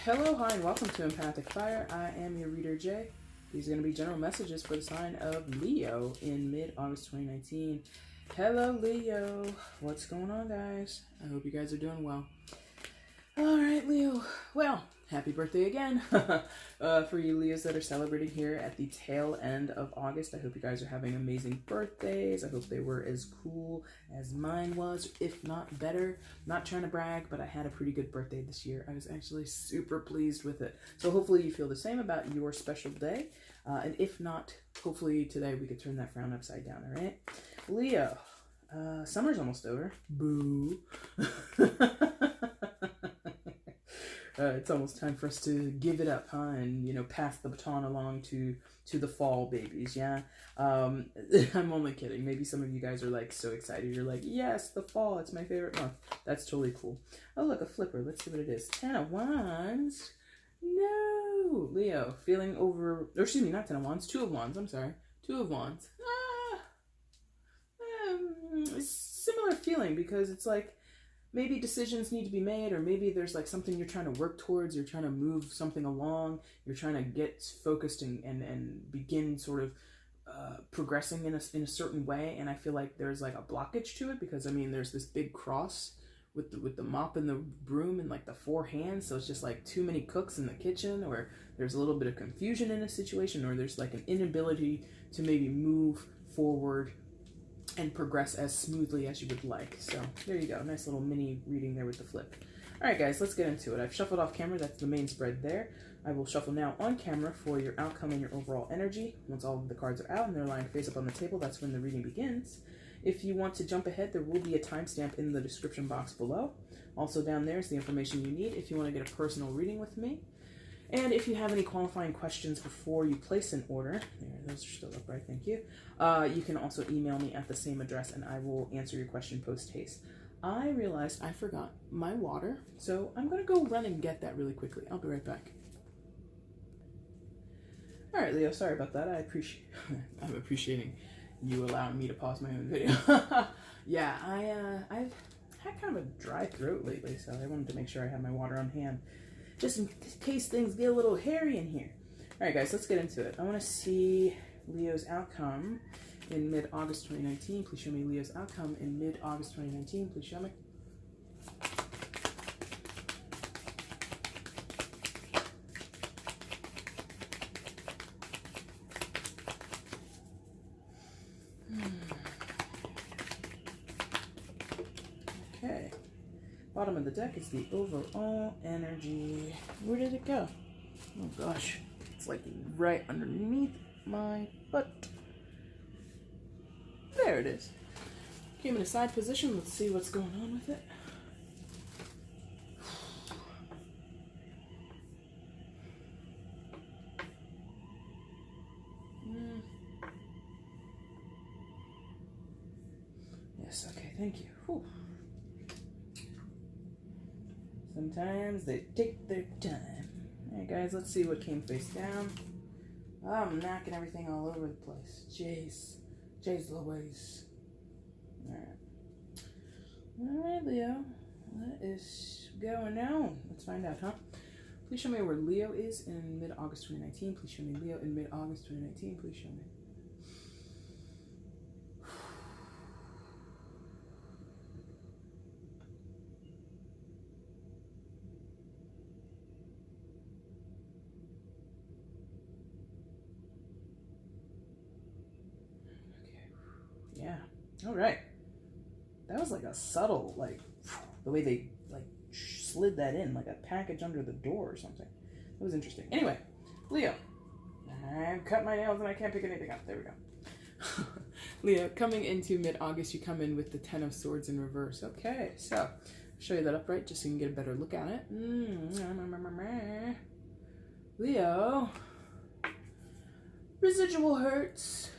Hello, hi, and welcome to EmpathicFire. I am your reader, Jay. These are going to be general messages for the sign of Leo in mid-August 2019. Hello, Leo. What's going on, guys? I hope you guys are doing well. All right, Leo. Well, happy birthday again. For you Leos that are celebrating here at the tail end of August, I hope you guys are having amazing birthdays. I hope they were as cool as mine was, if not better. Not trying to brag, but I had a pretty good birthday this year. I was actually super pleased with it. So hopefully you feel the same about your special day. And if not, hopefully today we could turn that frown upside down, all right? Leo, summer's almost over. Boo. It's almost time for us to give it up, huh? And, pass the baton along to the fall babies, yeah? I'm only kidding. Maybe some of you guys are, so excited. You're like, yes, the fall, it's my favorite month. That's totally cool. Oh, look, a flipper. Let's see what it is. 10 of Wands. No! Leo, feeling over... Or, excuse me, not 10 of Wands. 2 of Wands. I'm sorry. 2 of Wands. Similar feeling, because it's like... Maybe decisions need to be made, or maybe there's something you're trying to work towards, you're trying to move something along, you're trying to get focused and begin sort of progressing in a certain way, and I feel like there's a blockage to it, because there's this big cross with the mop and the broom and the 4 hands, so it's just too many cooks in the kitchen, or there's a little bit of confusion in a situation, or there's an inability to maybe move forward and progress as smoothly as you would like. So there you go. Nice little mini reading there with the flip. All right, guys, let's get into it. I've shuffled off camera. That's the main spread there. I will shuffle now on camera for your outcome and your overall energy. Once all of the cards are out and they're lying face up on the table, that's when the reading begins. If you want to jump ahead, there will be a timestamp in the description box below. Also down there is the information you need if you want to get a personal reading with me. And if you have any qualifying questions before you place an order, those are still upright, thank you. You can also email me at the same address and I will answer your question post-haste. I realized I forgot my water, so I'm going to go run and get that really quickly. I'll be right back. All right, Leo, sorry about that. I'm appreciating you allowing me to pause my own video. Yeah, I've had kind of a dry throat lately, so I wanted to make sure I had my water on hand, just in case things get a little hairy in here. All right, guys, let's get into it. I want to see Leo's outcome in mid-August 2019. Please show me Leo's outcome in mid-August 2019. Please show me. Okay. Bottom of the deck is the overall energy. Where did it go? Oh gosh, it's right underneath my butt. There it is. Came in a side position. Let's see what's going on with it. Yes, okay, thank you. Whew. Sometimes they take their time. Alright guys, let's see what came face down. Oh, I'm knocking everything all over the place. Jeez Louise. Alright, Leo. What is going on? Let's find out, huh? Please show me where Leo is in mid-August 2019. Please show me Leo in mid-August 2019. Please show me. Yeah. All right. That was a subtle, the way they, slid that in, like a package under the door or something. That was interesting. Anyway, Leo. I've cut my nails and I can't pick anything up. There we go. Leo, coming into mid-August, you come in with the 10 of Swords in reverse. Okay, so I'll show you that upright just so you can get a better look at it. Leo. Residual hurts.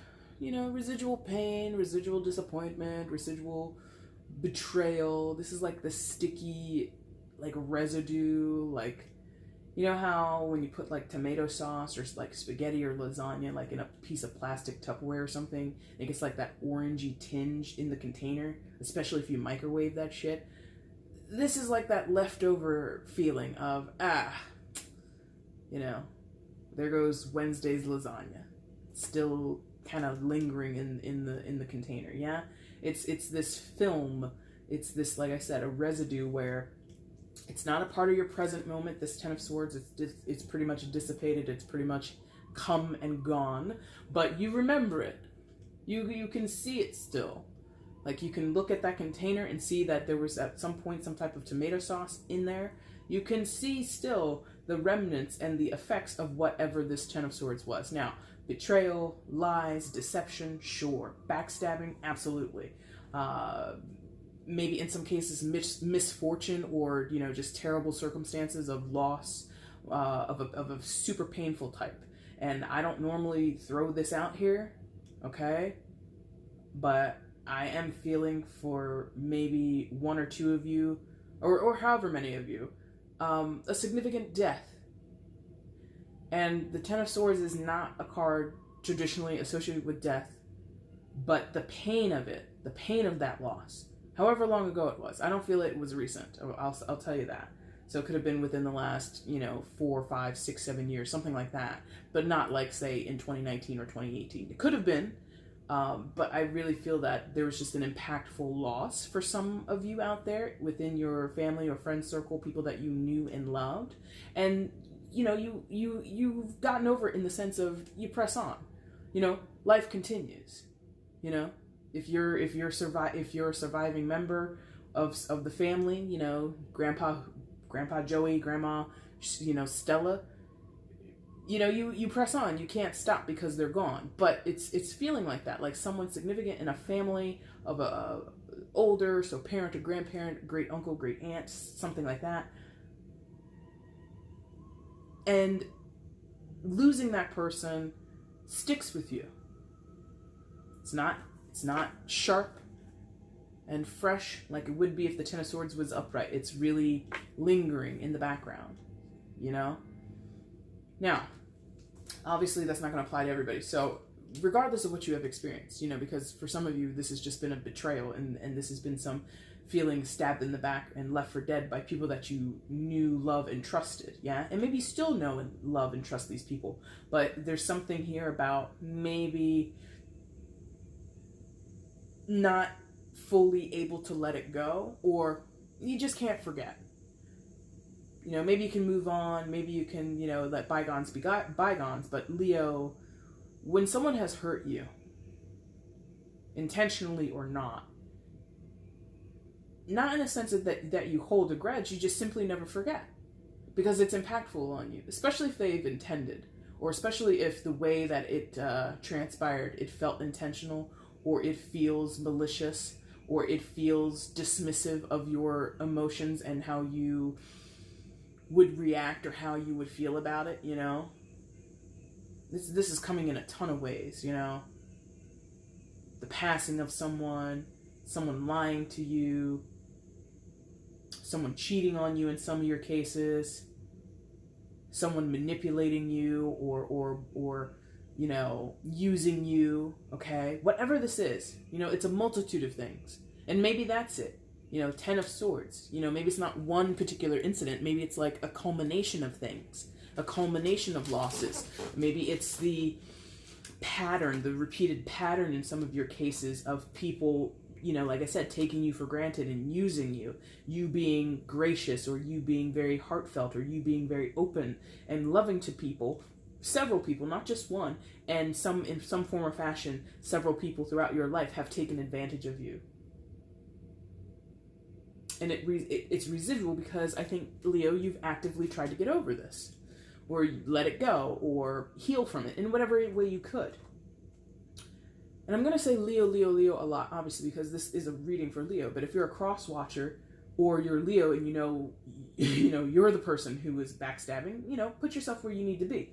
Residual pain, residual disappointment, residual betrayal. This is the sticky, residue, how when you put tomato sauce or spaghetti or lasagna, in a piece of plastic Tupperware or something, it gets that orangey tinge in the container, especially if you microwave that shit. This is that leftover feeling of, You know, there goes Wednesday's lasagna, still kind of lingering in the container. Yeah, it's this film. It's this, like I said, a residue where it's not a part of your present moment. This Ten of Swords, it's pretty much dissipated. It's pretty much come and gone, but you remember it. You can see it still. Like, you can look at that container and see that there was at some point some type of tomato sauce in there. You can see still the remnants and the effects of whatever this Ten of Swords was. Now, betrayal, lies, deception, sure. Backstabbing, absolutely. Maybe in some cases misfortune, or, you know, just terrible circumstances of loss, of a super painful type. And I don't normally throw this out here, okay? But I am feeling for maybe one or two of you, or however many of you, a significant death. And the Ten of Swords is not a card traditionally associated with death, but the pain of it, the pain of that loss, however long ago it was. I don't feel it was recent. I'll tell you that. So it could have been within the last, 4, 5, 6, 7 years, something like that. But not like, say, in 2019 or 2018. It could have been, but I really feel that there was just an impactful loss for some of you out there within your family or friend circle, people that you knew and loved. And, you've gotten over it in the sense of you press on. Life continues. If you're a surviving member of the family, Grandpa Joey, Grandma, Stella, you press on. You can't stop because they're gone. But it's feeling like that, like someone significant in a family of a older, so parent or grandparent, great uncle, great aunt, something like that. And losing that person sticks with you. It's not sharp and fresh like it would be if the Ten of Swords was upright. It's really lingering in the background, Now, obviously that's not going to apply to everybody. So regardless of what you have experienced, because for some of you, this has just been a betrayal and this has been some feeling stabbed in the back and left for dead by people that you knew, love, and trusted, yeah? And maybe you still know and love and trust these people, but there's something here about maybe not fully able to let it go, or you just can't forget. Maybe you can move on, maybe you can, let bygones be bygones, but Leo, when someone has hurt you, intentionally or not in a sense that you hold a grudge, you just simply never forget, because it's impactful on you, especially if they've intended, or especially if the way that it transpired, it felt intentional, or it feels malicious, or it feels dismissive of your emotions and how you would react or how you would feel about it, This is coming in a ton of ways, The passing of someone lying to you, someone cheating on you in some of your cases, someone manipulating you or using you, okay? Whatever this is, it's a multitude of things. And maybe that's it. Ten of Swords. Maybe it's not one particular incident. Maybe it's like a culmination of things, a culmination of losses. Maybe it's the pattern, the repeated pattern in some of your cases of people, like I said, taking you for granted and using you being gracious, or you being very heartfelt, or you being very open and loving to people, several people, not just one, and in some form or fashion, several people throughout your life have taken advantage of you. And it's residual because I think, Leo, you've actively tried to get over this, or let it go, or heal from it in whatever way you could. And I'm going to say Leo a lot, obviously, because this is a reading for Leo. But if you're a cross watcher, or you're Leo and you're the person who is backstabbing, put yourself where you need to be.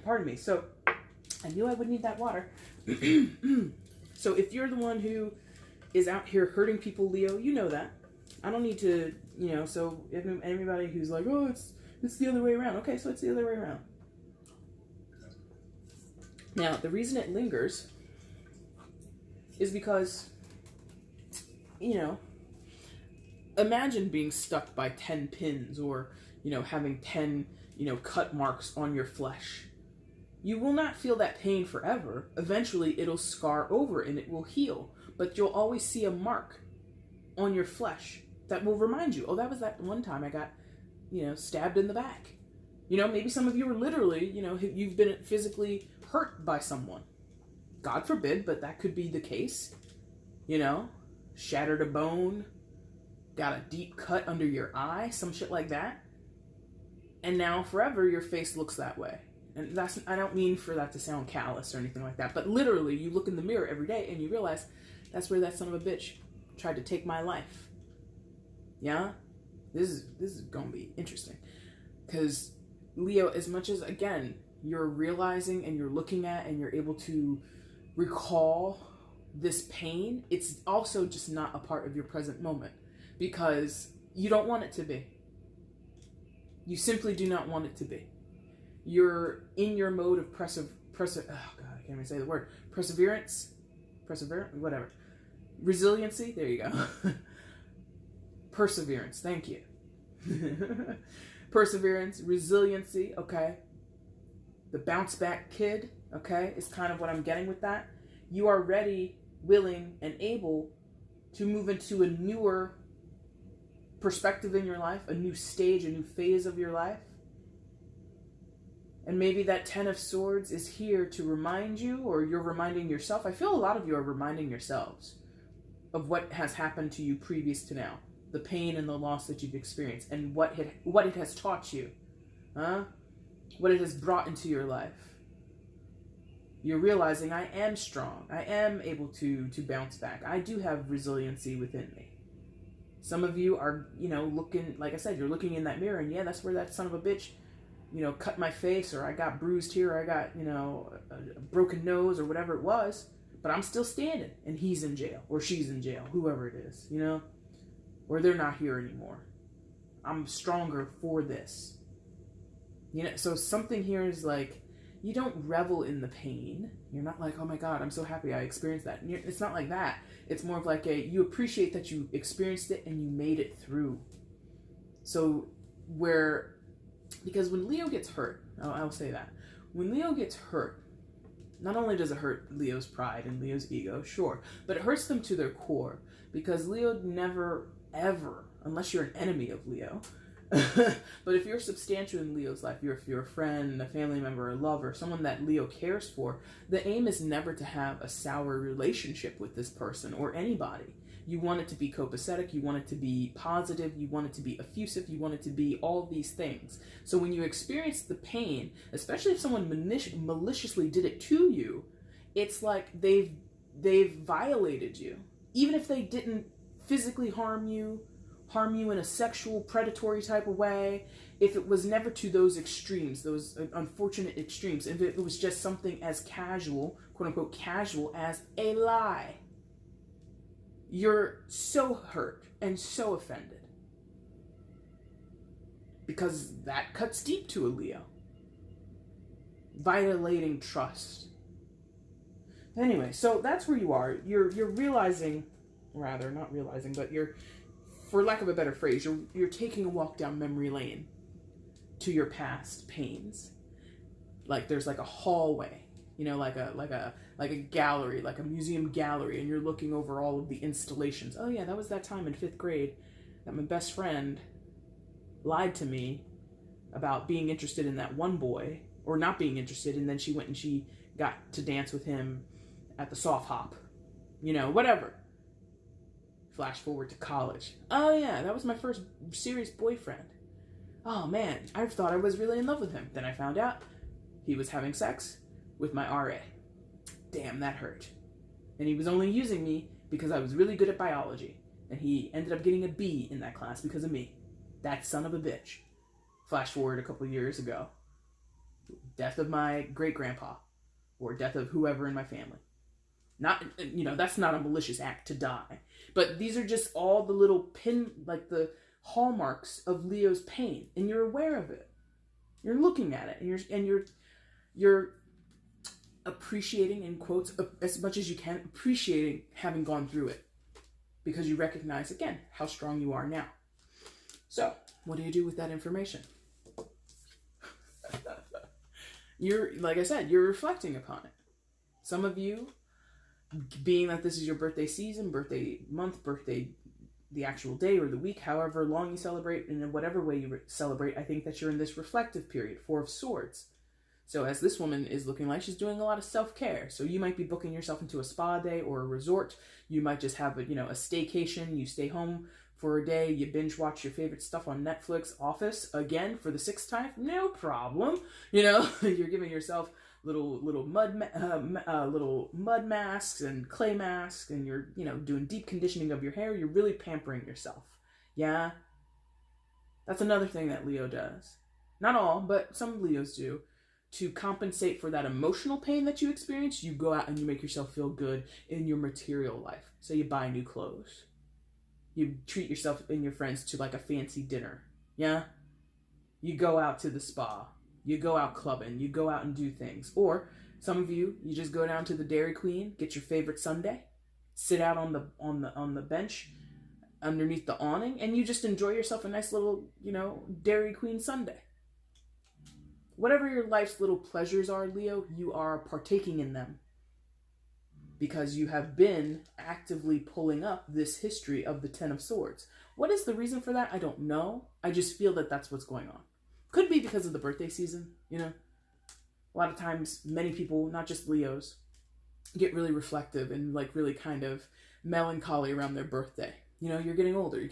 Pardon me. So I knew I would need that water. So if you're the one who is out here hurting people, Leo, you know that. I don't need to, so if anybody who's like, oh, it's the other way around. Okay, so it's the other way around. Now, the reason it lingers is because, imagine being stuck by 10 pins, or, having 10, cut marks on your flesh. You will not feel that pain forever. Eventually, it'll scar over and it will heal. But you'll always see a mark on your flesh that will remind you, oh, that was that one time I got, stabbed in the back. Maybe some of you are literally, you've been physically hurt by someone. God forbid, but that could be the case. Shattered a bone, got a deep cut under your eye, some shit like that. And now forever your face looks that way. And I don't mean for that to sound callous or anything like that, but literally you look in the mirror every day and you realize that's where that son of a bitch tried to take my life. Yeah? This is gonna be interesting. Because Leo, as much as, again, you're realizing and you're looking at and you're able to recall this pain, it's also just not a part of your present moment because you don't want it to be. You simply do not want it to be. You're in your mode of oh God, I can't even say the word. Perseverance, whatever. Resiliency, there you go. Perseverance, thank you. Perseverance, resiliency, okay. The bounce back kid, okay, is kind of what I'm getting with that. You are ready, willing, and able to move into a newer perspective in your life, a new stage, a new phase of your life. And maybe that 10 of Swords is here to remind you, or you're reminding yourself. I feel a lot of you are reminding yourselves of what has happened to you previous to now. The pain and the loss that you've experienced and what it has taught you. What it has brought into your life. You're realizing I am strong. I am able to bounce back. I do have resiliency within me. Some of you are, looking, like I said, you're looking in that mirror and yeah, that's where that son of a bitch, cut my face, or I got bruised here, or I got, a broken nose or whatever it was, but I'm still standing and he's in jail or she's in jail, whoever it is, or they're not here anymore. I'm stronger for this. So something here is like, you don't revel in the pain. You're not like, oh my God, I'm so happy I experienced that. It's not like that. It's more of like you appreciate that you experienced it and you made it through. So because when Leo gets hurt, I'll say that. When Leo gets hurt, not only does it hurt Leo's pride and Leo's ego, sure, but it hurts them to their core. Because Leo never, ever, unless you're an enemy of Leo, but if you're substantial in Leo's life, if you're a friend, a family member, a lover, someone that Leo cares for, the aim is never to have a sour relationship with this person or anybody. You want it to be copacetic, you want it to be positive, you want it to be effusive, you want it to be all these things. So when you experience the pain, especially if someone maliciously did it to you, it's like they've violated you. Even if they didn't physically harm you in a sexual, predatory type of way, if it was never to those extremes, those unfortunate extremes, if it was just something as casual, quote unquote casual, as a lie, you're so hurt and so offended. Because that cuts deep to a Leo. Violating trust. Anyway, so that's where you are. You're realizing, rather, not realizing, but you're, for lack of a better phrase, you're taking a walk down memory lane to your past pains. Like there's like a hallway, like a gallery, like a museum gallery, and you're looking over all of the installations. Oh yeah, that was that time in 5th grade that my best friend lied to me about being interested in that one boy, or not being interested, and then she went and she got to dance with him at the soft hop. Whatever. Flash forward to college. Oh yeah, that was my first serious boyfriend. Oh man, I thought I was really in love with him. Then I found out he was having sex with my RA. Damn, that hurt. And he was only using me because I was really good at biology. And he ended up getting a B in that class because of me. That son of a bitch. Flash forward a couple of years ago. Death of my great-grandpa. Or death of whoever in my family. Not, that's not a malicious act to die. But these are just all the little the hallmarks of Leo's pain. And you're aware of it. You're looking at it. And you're appreciating, in quotes, as much as you can, appreciating having gone through it. Because you recognize, again, how strong you are now. So, what do you do with that information? You're, like I said, you're reflecting upon it. Some of you, being that this is your birthday season, birthday month, birthday, the actual day or the week, however long you celebrate, and in whatever way you celebrate, I think that you're in this reflective period, Four of Swords. So as this woman is looking like she's doing a lot of self-care. So you might be booking yourself into a spa day or a resort. You might just have a staycation. You stay home for a day. You binge watch your favorite stuff on Netflix. Office, again, for the 6th time. No problem. You're giving yourself little mud masks and clay masks, and you're doing deep conditioning of your hair. You're really pampering yourself. Yeah? That's another thing that Leo does. Not all, but some Leos do. To compensate for that emotional pain that you experience, you go out and you make yourself feel good in your material life. So you buy new clothes. You treat yourself and your friends to like a fancy dinner. Yeah? You go out to the spa. You go out clubbing. You go out and do things. Or some of you just go down to the Dairy Queen, get your favorite sundae, sit out on the bench underneath the awning, and you just enjoy yourself a nice little, Dairy Queen sundae. Whatever your life's little pleasures are, Leo, you are partaking in them because you have been actively pulling up this history of the Ten of Swords. What is the reason for that? I don't know. I just feel that that's what's going on. Could be because of the birthday season, A lot of times, many people, not just Leos, get really reflective and like really kind of melancholy around their birthday. You're getting older. You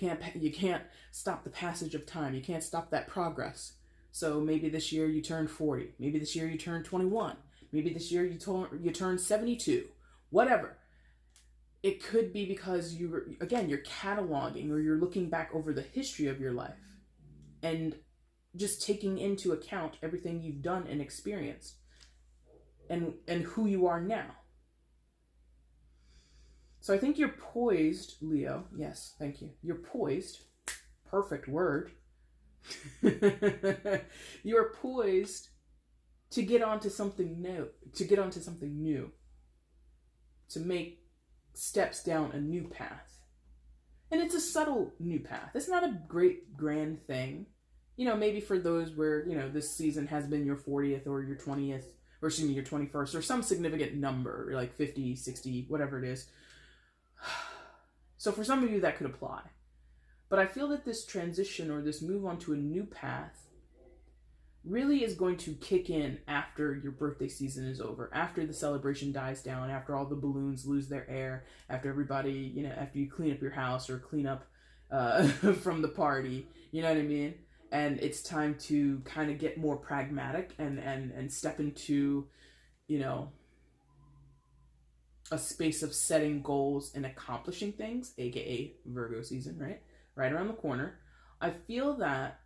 can't stop the passage of time. You can't stop that progress. So maybe this year you turned 40. Maybe this year you turned 21. Maybe this year you turned 72. Whatever. It could be because you're cataloging or you're looking back over the history of your life and just taking into account everything you've done and experienced and who you are now. So I think you're poised, Leo. Yes, thank you. You're poised. Perfect word. You are poised to get onto something new, to make steps down a new path. And it's a subtle new path. It's not a great grand thing. Maybe for those where, this season has been your 40th or your 20th, or excuse me, your 21st, or some significant number, like 50, 60, whatever it is. So for some of you that could apply. But I feel that this transition or this move onto a new path really is going to kick in after your birthday season is over, after the celebration dies down, after all the balloons lose their air, after everybody, after you clean up your house or clean up from the party, you know what I mean? And it's time to kind of get more pragmatic and step into, a space of setting goals and accomplishing things, aka Virgo season, right? Right around the corner. I feel that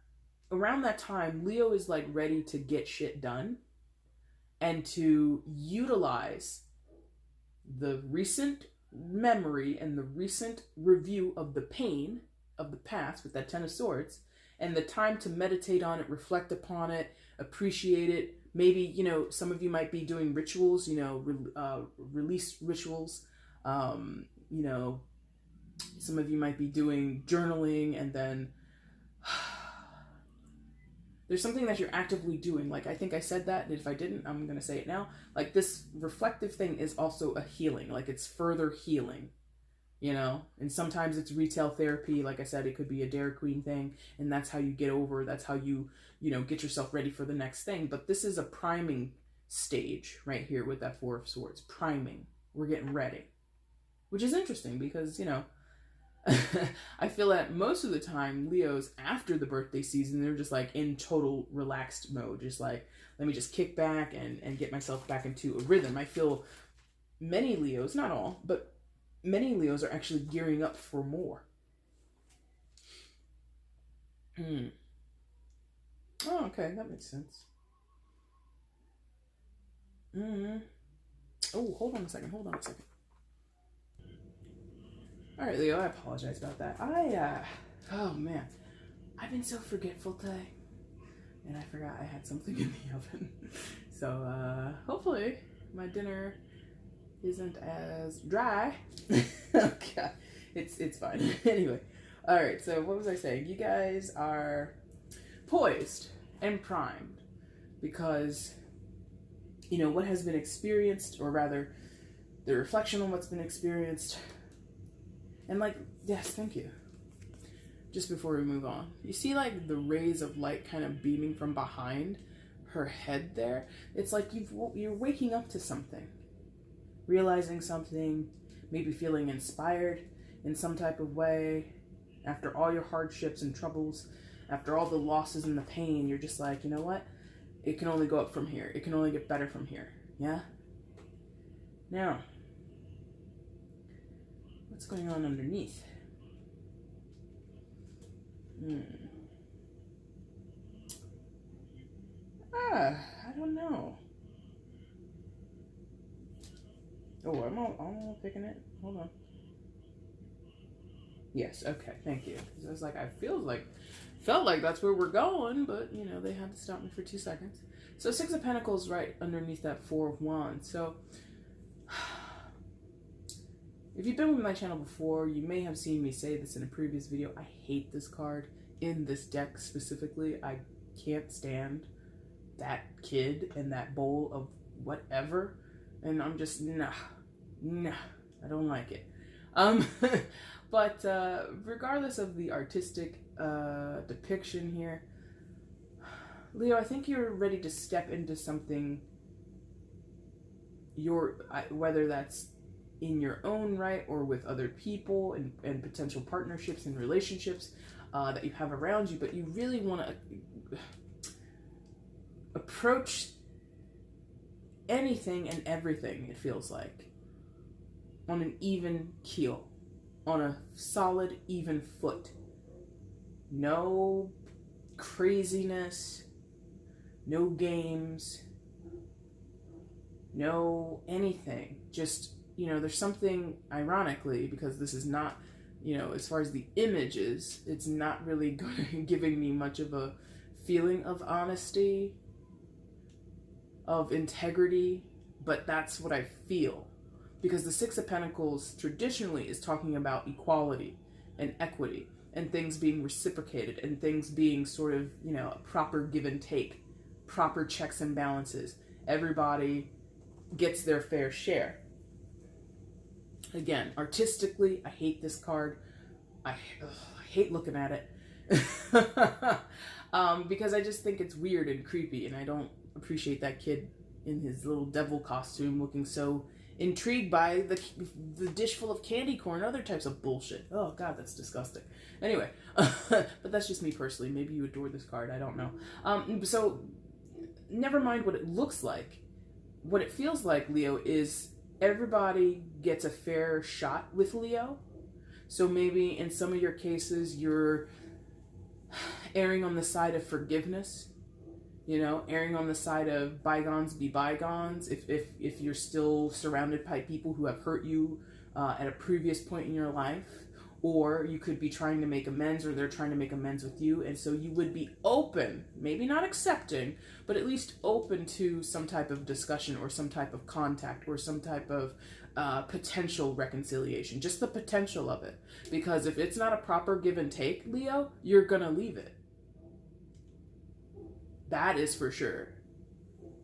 around that time, Leo is like ready to get shit done and to utilize the recent memory and the recent review of the pain of the past with that Ten of Swords and the time to meditate on it, reflect upon it, appreciate it. Maybe, some of you might be doing rituals, release rituals, some of you might be doing journaling, and then there's something that you're actively doing. Like, I think I said that, and if I didn't, I'm going to say it now. Like, this reflective thing is also a healing. Like, it's further healing, And sometimes it's retail therapy. Like I said, it could be a Dairy Queen thing, and that's how you get over, that's how you, get yourself ready for the next thing. But this is a priming stage right here with that Four of Swords. Priming. We're getting ready. Which is interesting because, I feel that most of the time, Leos, after the birthday season, they're just like in total relaxed mode. Just like, let me just kick back and get myself back into a rhythm. I feel many Leos, not all, but many Leos are actually gearing up for more. Oh, okay, that makes sense. Oh, hold on a second. All right, Leo, I apologize about that. Oh man, I've been so forgetful today, and I forgot I had something in the oven. So hopefully my dinner isn't as dry. Okay, it's fine. Anyway, all right. So what was I saying? You guys are poised and primed because you know, what has been experienced, or rather the reflection on what's been experienced. And like, yes, thank you. Just before we move on, you see like the rays of light kind of beaming from behind her head there? It's like you're waking up to something, realizing something, maybe feeling inspired in some type of way. After all your hardships and troubles, after all the losses and the pain, you're just like, you know what? It can only go up from here. It can only get better from here. Yeah? Now, what's going on underneath? I don't know. Oh, I'm all picking it. Hold on. Yes, okay, thank you. Because I was like, felt like that's where we're going, but you know, they had to stop me for 2 seconds. So 6 of Pentacles right underneath that 4 of Wands. So if you've been with my channel before, you may have seen me say this in a previous video. I hate this card in this deck specifically. I can't stand that kid and that bowl of whatever. And I'm just, nah, I don't like it. But regardless of the artistic depiction here, Leo, I think you're ready to step into something, whether that's in your own right or with other people and potential partnerships and relationships that you have around you, but you really want to approach anything and everything, it feels like, on an even keel, on a solid, even foot. No craziness, no games, no anything. Just, you know, there's something, ironically, because this is not, you know, as far as the images, it's not really giving me much of a feeling of honesty, of integrity, but that's what I feel. Because the 6 of Pentacles traditionally is talking about equality and equity and things being reciprocated and things being sort of, you know, a proper give and take, proper checks and balances. Everybody gets their fair share. Again, artistically, I hate this card. I hate looking at it. Because I just think it's weird and creepy, and I don't appreciate that kid in his little devil costume looking so intrigued by the dish full of candy corn and other types of bullshit. Oh god, that's disgusting. Anyway, but that's just me personally. Maybe you adore this card, I don't know. So never mind what it looks like. What it feels like, Leo, is everybody gets a fair shot with Leo. So maybe in some of your cases you're erring on the side of forgiveness. You know, erring on the side of bygones be bygones. If you're still surrounded by people who have hurt you at a previous point in your life, or you could be trying to make amends, or they're trying to make amends with you, and so you would be open, maybe not accepting, but at least open to some type of discussion or some type of contact or some type of potential reconciliation. Just the potential of it. Because if it's not a proper give and take, Leo, you're gonna leave it. That is for sure.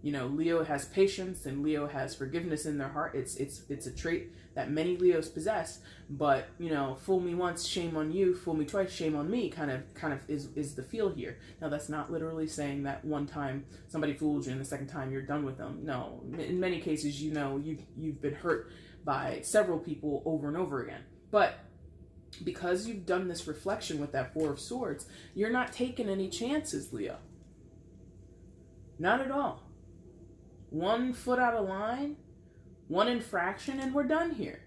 You know, Leo has patience and Leo has forgiveness in their heart. It's a trait that many Leos possess. But, you know, fool me once, shame on you. Fool me twice, shame on me. Kind of is the feel here. Now, that's not literally saying that one time somebody fooled you and the second time you're done with them. No, in many cases, you know, you've been hurt by several people over and over again. But because you've done this reflection with that 4 of Swords, you're not taking any chances, Leo. Not at all. 1 foot out of line, 1 infraction, and we're done here.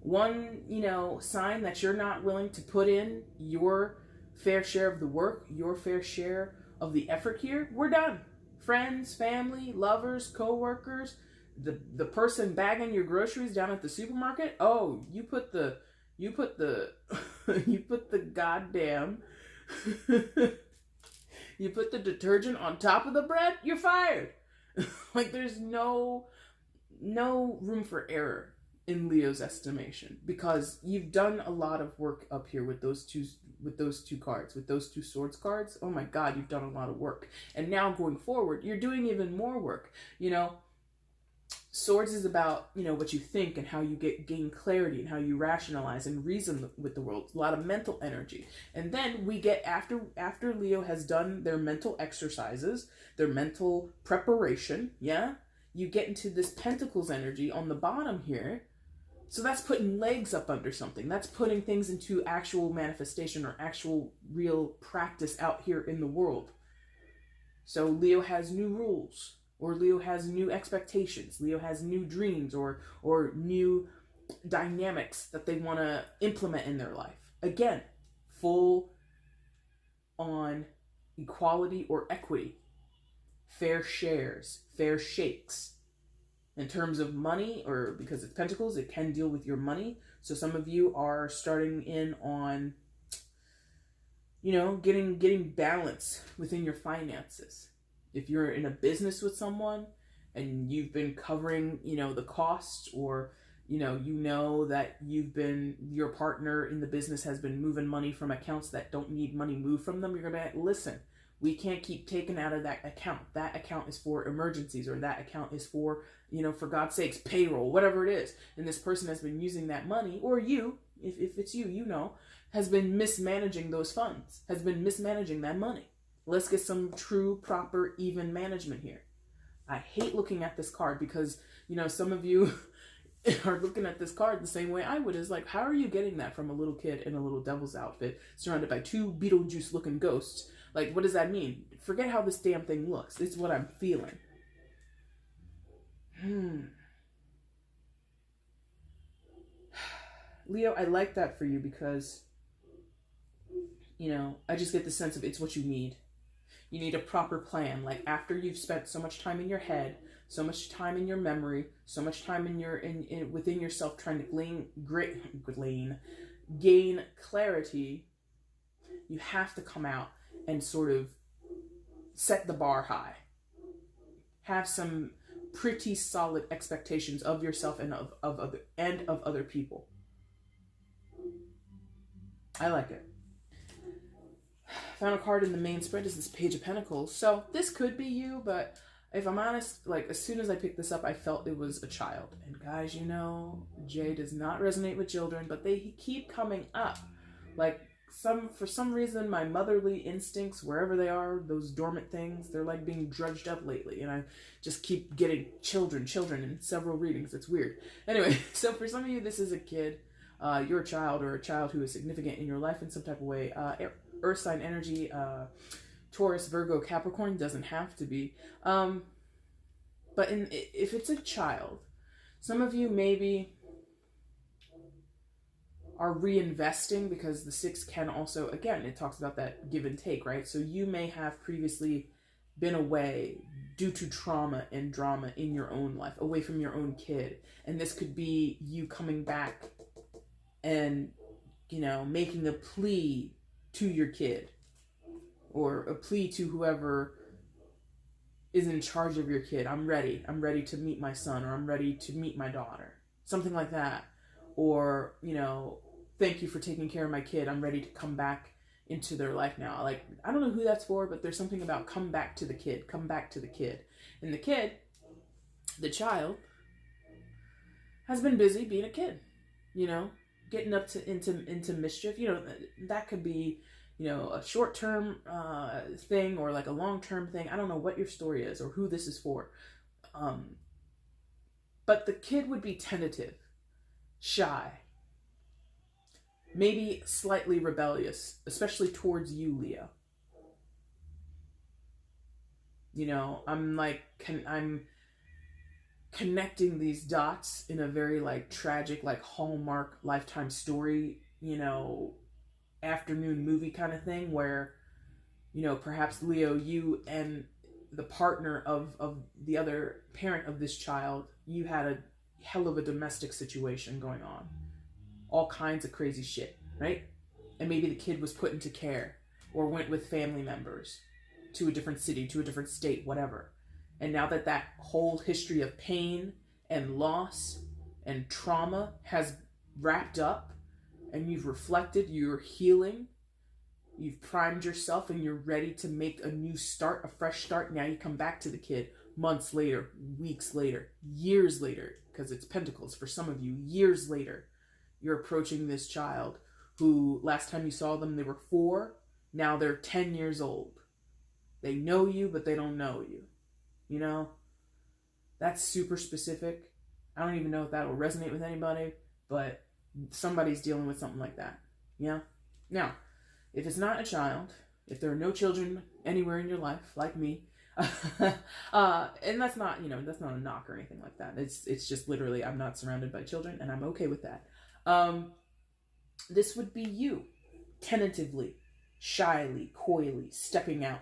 1, you know, sign that you're not willing to put in your fair share of the work, your fair share of the effort here, we're done. Friends, family, lovers, co-workers, the person bagging your groceries down at the supermarket. Oh, you put the goddamn you put the detergent on top of the bread, you're fired. Like, there's no room for error in Leo's estimation, because you've done a lot of work up here with those two cards, with those two swords cards. Oh my god, you've done a lot of work. And now going forward, you're doing even more work. You know, swords is about, you know, what you think and how you gain clarity and how you rationalize and reason with the world. A lot of mental energy. And then we get, after Leo has done their mental exercises, their mental preparation, yeah, you get into this Pentacles energy on the bottom here. So that's putting legs up under something. That's putting things into actual manifestation or actual real practice out here in the world. So Leo has new rules, or Leo has new expectations. Leo has new dreams or new dynamics that they want to implement in their life. Again, full on equality or equity. Fair shares, fair shakes. In terms of money, or because it's Pentacles, it can deal with your money. So some of you are starting in on, you know, getting balance within your finances. If you're in a business with someone and you've been covering, you know, the costs, or, you know that your partner in the business has been moving money from accounts that don't need money moved from them, you're going to listen. We can't keep taking out of that account. That account is for emergencies, or that account is for, you know, for God's sakes, payroll, whatever it is. And this person has been using that money, or you, if it's you, you know, has been mismanaging those funds, has been mismanaging that money. Let's get some true, proper, even management here. I hate looking at this card because, you know, some of you are looking at this card the same way I would. Is like, how are you getting that from a little kid in a little devil's outfit surrounded by two Beetlejuice-looking ghosts? Like, what does that mean? Forget how this damn thing looks. It's what I'm feeling. Leo, I like that for you because, you know, I just get the sense of it's what you need. You need a proper plan. Like, after you've spent so much time in your head, so much time in your memory, so much time within yourself trying to gain clarity, you have to come out and sort of set the bar high. Have some pretty solid expectations of yourself and of other people. I like it. Final card in the main spread is this Page of Pentacles. So this could be you, but if I'm honest, like, as soon as I picked this up, I felt it was a child. And guys, you know, Jay does not resonate with children, but they keep coming up. Like, for some reason, my motherly instincts, wherever they are, those dormant things, they're like being drudged up lately. And I just keep getting children in several readings. It's weird. Anyway, so for some of you, this is a kid. You're a child, or a child who is significant in your life in some type of way. Earth sign energy, Taurus, Virgo, Capricorn, doesn't have to be. But if it's a child, some of you maybe are reinvesting, because the 6 can also, again, it talks about that give and take, right? So you may have previously been away due to trauma and drama in your own life, away from your own kid. And this could be you coming back and, you know, making a plea to your kid, or a plea to whoever is in charge of your kid. I'm ready to meet my son, or I'm ready to meet my daughter. Something like that. Or, you know, thank you for taking care of my kid. I'm ready to come back into their life now. Like, I don't know who that's for, but there's something about come back to the kid. Come back to the kid. And the kid, the child, has been busy being a kid, you know, getting up to into mischief. You know, that could be, you know, a short-term thing, or like a long-term thing. I don't know what your story is or who this is for. But the kid would be tentative, shy, maybe slightly rebellious, especially towards you, Leo. You know, I'm connecting these dots in a very like tragic, like Hallmark Lifetime story, you know, afternoon movie kind of thing, where, you know, perhaps Leo, you and the partner of the other parent of this child, you had a hell of a domestic situation going on. All kinds of crazy shit, right? And maybe the kid was put into care, or went with family members to a different city, to a different state, whatever. And now that whole history of pain and loss and trauma has wrapped up and you've reflected, you're healing, you've primed yourself and you're ready to make a new start, a fresh start. Now you come back to the kid months later, weeks later, years later, because it's Pentacles for some of you, years later, you're approaching this child who last time you saw them, they were 4. Now they're 10 years old. They know you, but they don't know you. You know? That's super specific. I don't even know if that will resonate with anybody, but somebody's dealing with something like that. Yeah? Now, if it's not a child, if there are no children anywhere in your life, like me, and that's not, that's not a knock or anything like that. It's just literally, I'm not surrounded by children, and I'm okay with that. This would be you, tentatively, shyly, coyly stepping out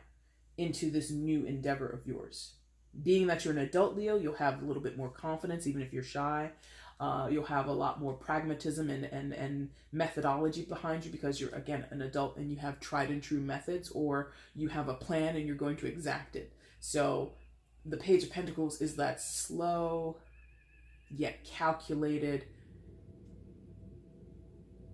into this new endeavor of yours. Being that you're an adult, Leo, you'll have a little bit more confidence, even if you're shy. You'll have a lot more pragmatism and methodology behind you because you're, again, an adult and you have tried and true methods, or you have a plan and you're going to exact it. So the Page of Pentacles is that slow, yet calculated,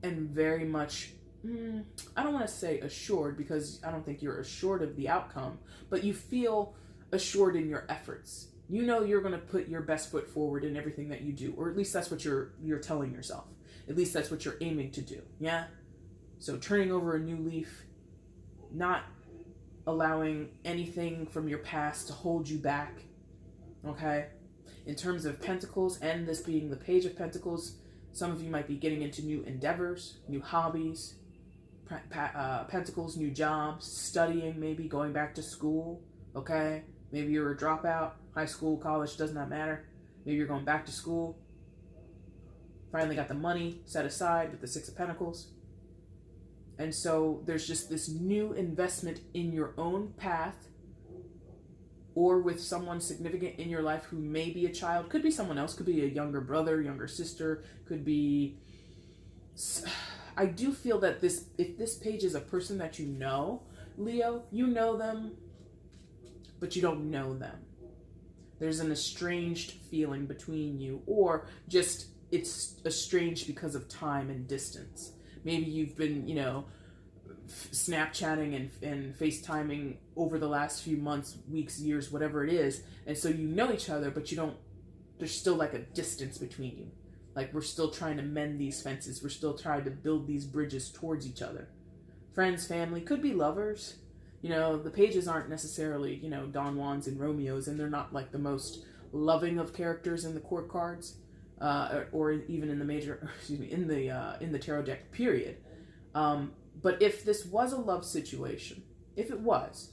and very much, I don't want to say assured, because I don't think you're assured of the outcome, but you feel assured in your efforts. You know you're going to put your best foot forward in everything that you do, or at least that's what you're telling yourself. At least that's what you're aiming to do, yeah? So turning over a new leaf, not allowing anything from your past to hold you back, okay? In terms of Pentacles, and this being the Page of Pentacles, some of you might be getting into new endeavors, new hobbies, Pentacles, new jobs, studying, maybe going back to school, okay? Maybe you're a dropout, high school, college, does not matter. Maybe you're going back to school, finally got the money set aside with the Six of Pentacles. And so there's just this new investment in your own path, or with someone significant in your life who may be a child. Could be someone else, could be a younger brother, younger sister, could be... I do feel that if this page is a person that you know, Leo, you know them, but you don't know them. There's an estranged feeling between you, or just it's estranged because of time and distance. Maybe you've been, Snapchatting and FaceTiming over the last few months, weeks, years, whatever it is, and so you know each other, but there's still like a distance between you. Like, we're still trying to mend these fences. We're still trying to build these bridges towards each other. Friends, family, could be lovers. The pages aren't necessarily, Don Juans and Romeos, and they're not like the most loving of characters in the court cards, or even in the in the tarot deck, period. But if this was a love situation, if it was,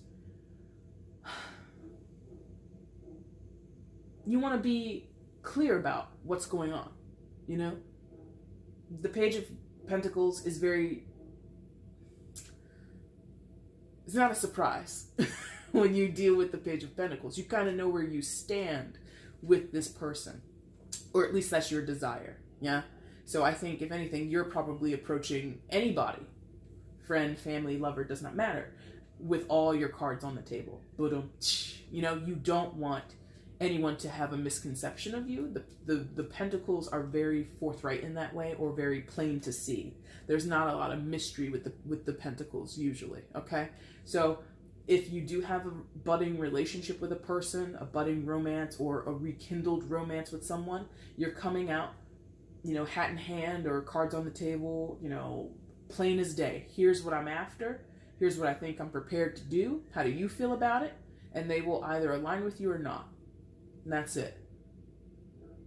you want to be clear about what's going on, The Page of Pentacles is it's not a surprise when you deal with the Page of Pentacles. You kind of know where you stand with this person, or at least that's your desire, yeah? So I think, if anything, you're probably approaching anybody, friend, family, lover, does not matter, with all your cards on the table. You don't want anyone to have a misconception of you. The Pentacles are very forthright in that way, or very plain to see. There's not a lot of mystery with the Pentacles usually, okay? So if you do have a budding relationship with a person, a budding romance, or a rekindled romance with someone, you're coming out, hat in hand or cards on the table, plain as day. Here's what I'm after. Here's what I think I'm prepared to do. How do you feel about it? And they will either align with you or not. And that's it.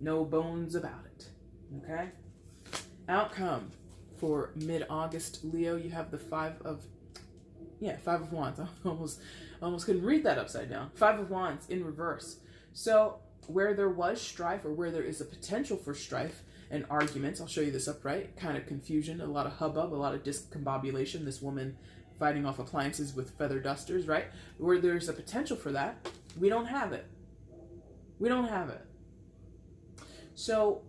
No bones about it. Okay? Outcome for mid-August, Leo. You have the Five of Wands. I almost couldn't read that upside down. 5 of Wands in reverse. So where there was strife, or where there is a potential for strife and arguments, I'll show you this upright, kind of confusion, a lot of hubbub, a lot of discombobulation, this woman fighting off appliances with feather dusters, right? Where there's a potential for that, we don't have it. We don't have it. So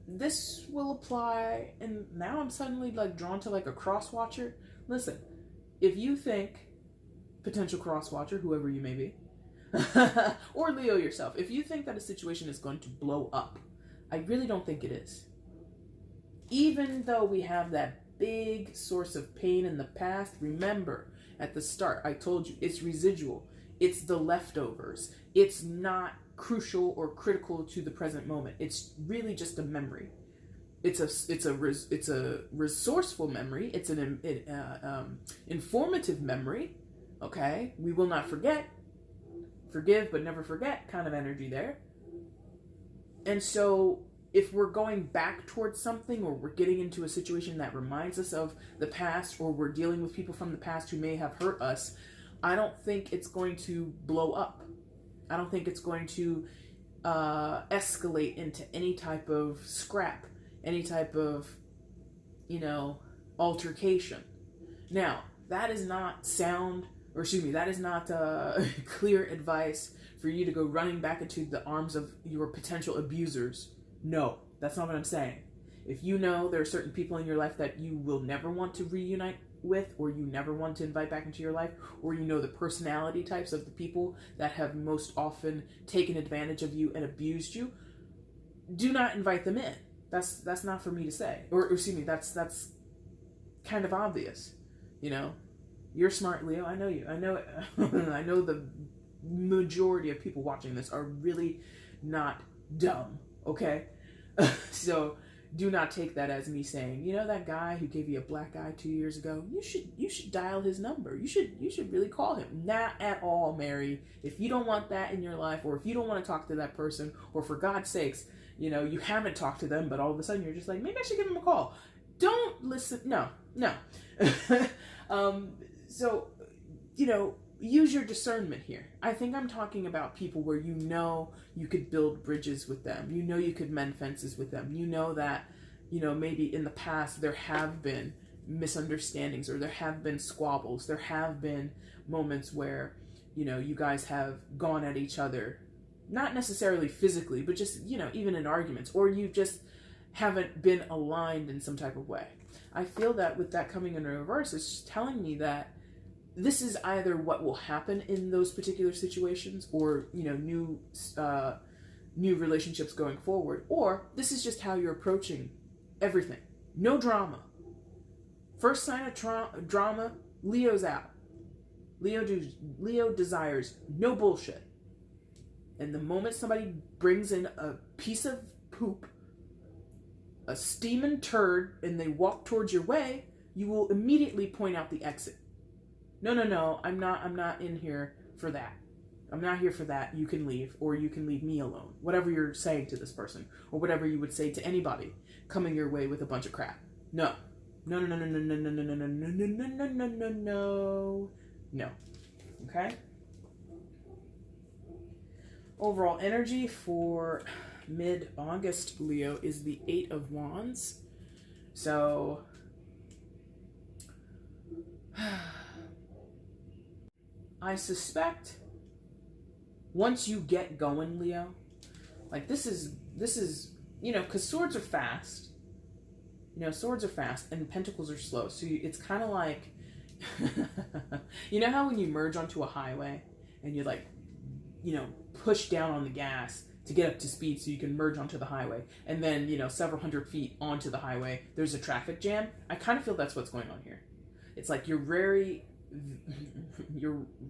this will apply, and now I'm suddenly drawn to a cross watcher. Listen, if you think, potential cross watcher, whoever you may be, or Leo yourself, if you think that a situation is going to blow up, I really don't think it is. Even though we have that big source of pain in the past, remember, at the start, I told you, it's residual. It's the leftovers. It's not crucial or critical to the present moment. It's really just a memory. It's a resourceful memory. It's an informative memory. Okay, we will not forget. Forgive but never forget kind of energy there. And so if we're going back towards something, or we're getting into a situation that reminds us of the past, or we're dealing with people from the past who may have hurt us, I don't think it's going to blow up. I don't think it's going to escalate into any type of scrap, any type of, altercation. Now, that is not that is not clear advice for you to go running back into the arms of your potential abusers. No, that's not what I'm saying. If you know there are certain people in your life that you will never want to reunite with, or you never want to invite back into your life, or you know the personality types of the people that have most often taken advantage of you and abused you, do not invite them in. That's not for me to say. Or excuse me, that's kind of obvious. You're smart, Leo. I know you. I know I know the majority of people watching this are really not dumb, okay? So do not take that as me saying, that guy who gave you a black eye 2 years ago, you should dial his number. You should really call him. Not at all, Mary. If you don't want that in your life, or if you don't want to talk to that person, or for God's sakes, you haven't talked to them, but all of a sudden you're just like, maybe I should give him a call. Don't listen. No. So, use your discernment here. I think I'm talking about people where you could build bridges with them. You could mend fences with them. That, maybe in the past there have been misunderstandings, or there have been squabbles. There have been moments where, you guys have gone at each other, not necessarily physically, but just, even in arguments, or you just haven't been aligned in some type of way. I feel that with that coming in reverse, it's telling me that this is either what will happen in those particular situations, or new relationships going forward, or this is just how you're approaching everything. No drama. First sign of drama, Leo's out. Leo desires no bullshit. And the moment somebody brings in a piece of poop, a steaming turd, and they walk towards your way, you will immediately point out the exit. No, I'm not in here for that. I'm not here for that. You can leave, or you can leave me alone. Whatever you're saying to this person, or whatever you would say to anybody coming your way with a bunch of crap. No. Okay? Overall energy for mid-August, Leo, is the 8 of Wands. So I suspect once you get going, Leo, like this is because swords are fast. Swords are fast and pentacles are slow. So it's kind of like, how when you merge onto a highway and you push down on the gas to get up to speed so you can merge onto the highway, and then several hundred feet onto the highway there's a traffic jam. I kind of feel that's what's going on here. It's like you're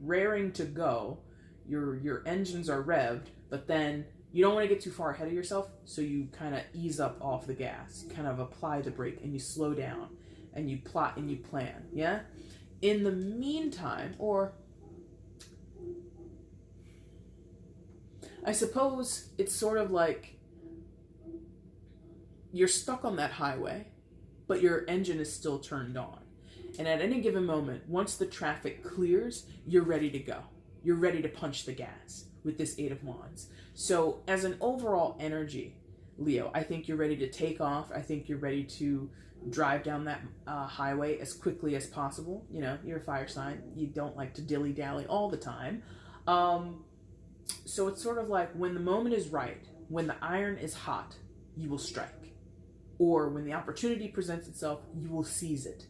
raring to go, your engines are revved, but then you don't want to get too far ahead of yourself, so you kind of ease up off the gas, kind of apply the brake, and you slow down, and you plot and you plan. Yeah. In the meantime, or I suppose it's sort of like you're stuck on that highway, but your engine is still turned on. And at any given moment, once the traffic clears, you're ready to go. You're ready to punch the gas with this 8 of Wands. So as an overall energy, Leo, I think you're ready to take off. I think you're ready to drive down that highway as quickly as possible. You're a fire sign. You don't like to dilly-dally all the time. So it's sort of like when the moment is right, when the iron is hot, you will strike. Or when the opportunity presents itself, you will seize it.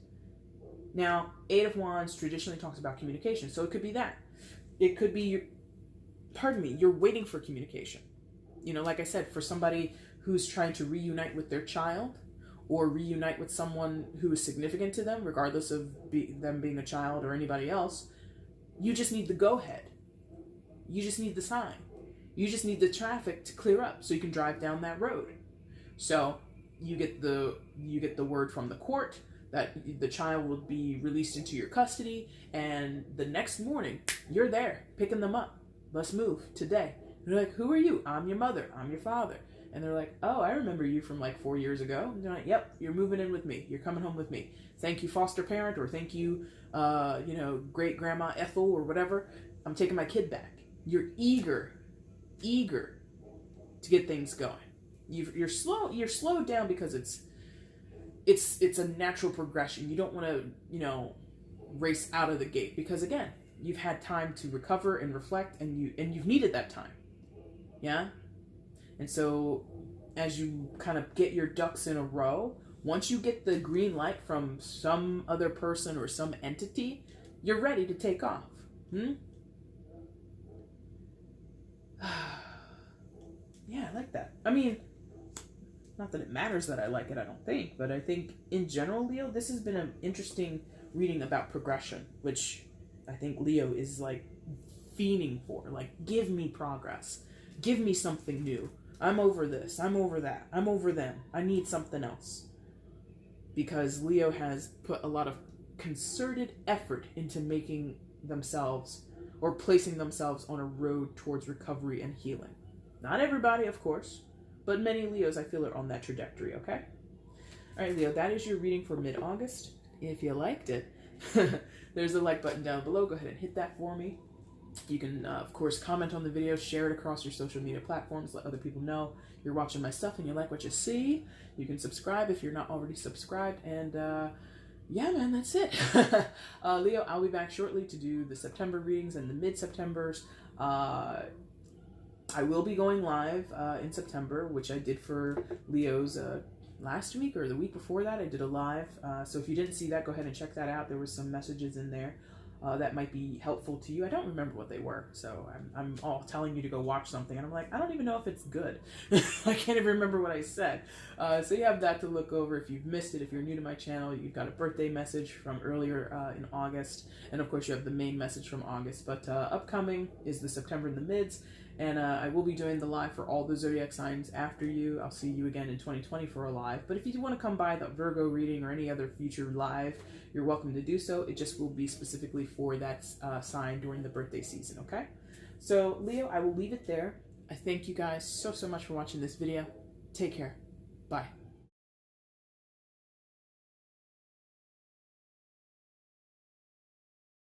Now, 8 of Wands traditionally talks about communication, so it could be that. It could be, you're waiting for communication. Like I said, for somebody who's trying to reunite with their child or reunite with someone who is significant to them, regardless of them being a child or anybody else, you just need the go-ahead. You just need the sign. You just need the traffic to clear up so you can drive down that road. So you get the word from the court that the child will be released into your custody, and the next morning you're there picking them up. Let's move today. And they're like, who are you? I'm your mother. I'm your father. And they're like, oh, I remember you from like 4 years ago. And they're like, yep, you're moving in with me. You're coming home with me. Thank you, foster parent, or thank you, great grandma Ethel or whatever. I'm taking my kid back. You're eager to get things going. You're slowed down because it's a natural progression. You don't want to, race out of the gate, because again, you've had time to recover and reflect, and you've needed that time. Yeah? And so as you kind of get your ducks in a row, once you get the green light from some other person or some entity, you're ready to take off. Yeah, I like that. I mean, not that it matters that I like it, I don't think, but I think in general, Leo, this has been an interesting reading about progression, which I think Leo is like fiending for. Like, give me progress. Give me something new. I'm over this. I'm over that. I'm over them. I need something else. Because Leo has put a lot of concerted effort into making themselves or placing themselves on a road towards recovery and healing. Not everybody, of course, but many Leos, I feel, are on that trajectory, okay? All right, Leo, that is your reading for mid-August. If you liked it, there's a like button down below. Go ahead and hit that for me. You can, of course, comment on the video, share it across your social media platforms, let other people know you're watching my stuff and you like what you see. You can subscribe if you're not already subscribed, and yeah, man, that's it. Leo, I'll be back shortly to do the September readings and the mid-Septembers. I will be going live in September, which I did for Leo's last week or the week before that. I did a live, so if you didn't see that, go ahead and check that out. There was some messages in there that might be helpful to you. I don't remember what they were, so I'm all telling you to go watch something, and I'm like, I don't even know if it's good. I can't even remember what I said. So you have that to look over if you've missed it. If you're new to my channel, you've got a birthday message from earlier in August, and of course you have the main message from August, but upcoming is the September and the mids. And I will be doing the live for all the zodiac signs after you. I'll see you again in 2020 for a live. But if you want to come by the Virgo reading or any other future live, you're welcome to do so. It just will be specifically for that sign during the birthday season, okay? So, Leo, I will leave it there. I thank you guys so much for watching this video. Take care. Bye.